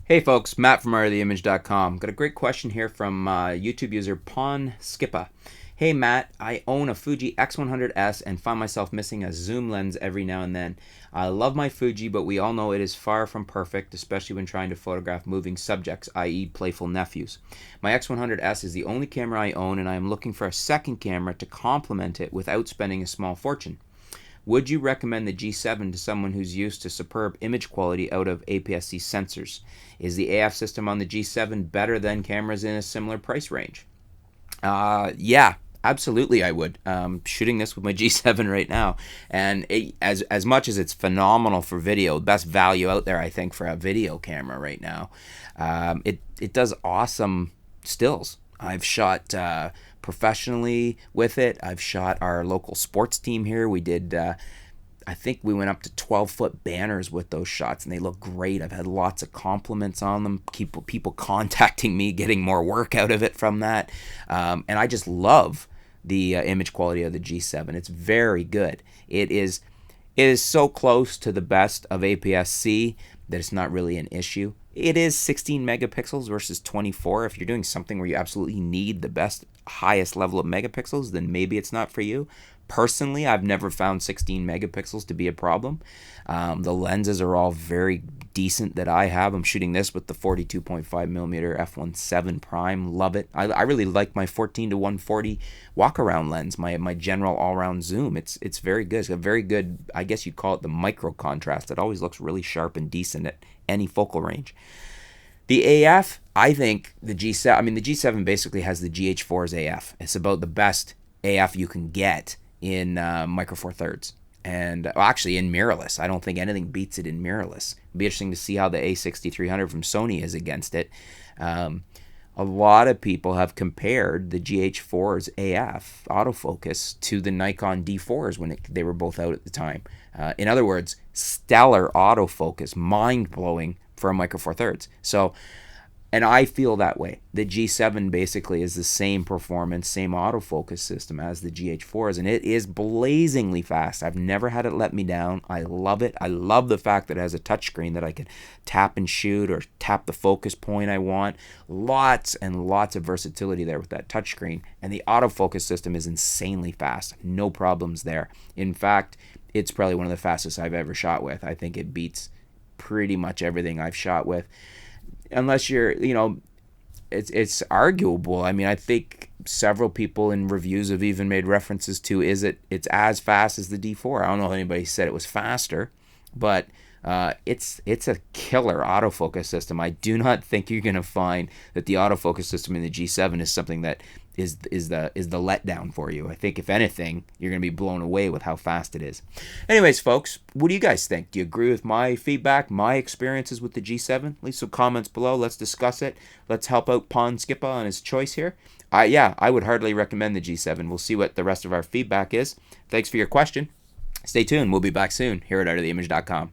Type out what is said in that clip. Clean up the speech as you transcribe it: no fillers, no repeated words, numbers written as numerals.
Hey folks, Matt from artoftheimage.com. Got a great question here from YouTube user Pawn Skippa. Hey Matt, I own a Fuji X100s and find myself missing a zoom lens every now and then. I love my Fuji, but we all know it is far from perfect, especially when trying to photograph moving subjects, i.e. playful nephews. My X100s is the only camera I own, and I am looking for a second camera to complement it without spending a small fortune. Would you recommend the G7 to someone who's used to superb image quality out of APS-C sensors? Is the AF system on the G7 better than cameras in a similar price range? Yeah, absolutely I would. Shooting this with my G7 right now, and as much as it's phenomenal for video, best value out there I think for a video camera right now. It does awesome stills. I've shot professionally with it. I've shot our local sports team here. We did. I think we went up to 12-foot banners with those shots, and they look great. I've had lots of compliments on them. People contacting me, getting more work out of it from that, and I just love the image quality of the G7. It's very good. It is so close to the best of APS-C that it's not really an issue. It is 16 megapixels versus 24. If you're doing something where you absolutely need the best, highest level of megapixels, then maybe it's not for you. Personally, I've never found 16 megapixels to be a problem. The lenses are all very decent that I have. I'm shooting this with the 42.5 millimeter f1.7 prime. Love it. I really like my 14 to 140 walk around lens. My general all round zoom. It's very good. It's a very good. I guess you'd call it the micro contrast. It always looks really sharp and decent at any focal range. The AF, I think the G7. I mean, the G7 basically has the GH4's AF. It's about the best AF you can get in micro four thirds, and well, actually in mirrorless. I don't think anything beats it in mirrorless. It'll be interesting to see how the A6300 from Sony is against it. A lot of people have compared the GH4's AF autofocus to the Nikon D4s when they were both out at the time. In other words, stellar autofocus, mind-blowing for a micro four thirds. So, and I feel that way. The G7 basically is the same performance, same autofocus system as the GH4s, and it is blazingly fast. I've never had it let me down. I love it. I love the fact that it has a touchscreen that I can tap and shoot or tap the focus point I want. Lots and lots of versatility there with that touchscreen, and the autofocus system is insanely fast. No problems there. In fact, it's probably one of the fastest I've ever shot with. I think it beats pretty much everything I've shot with. Unless you're, it's arguable. I mean, I think several people in reviews have even made references to it's as fast as the D4. I don't know if anybody said it was faster, but it's a killer autofocus system. I do not think you're going to find that the autofocus system in the G7 is something that is the letdown for you. I think if anything, you're going to be blown away with how fast it is. Anyways, folks, what do you guys think? Do you agree with my feedback, my experiences with the G7? Leave some comments below. Let's discuss it. Let's help out Pawn Skippa on his choice here. I would heartily recommend the G7. We'll see what the rest of our feedback is. Thanks for your question. Stay tuned. We'll be back soon here at artoftheimage.com.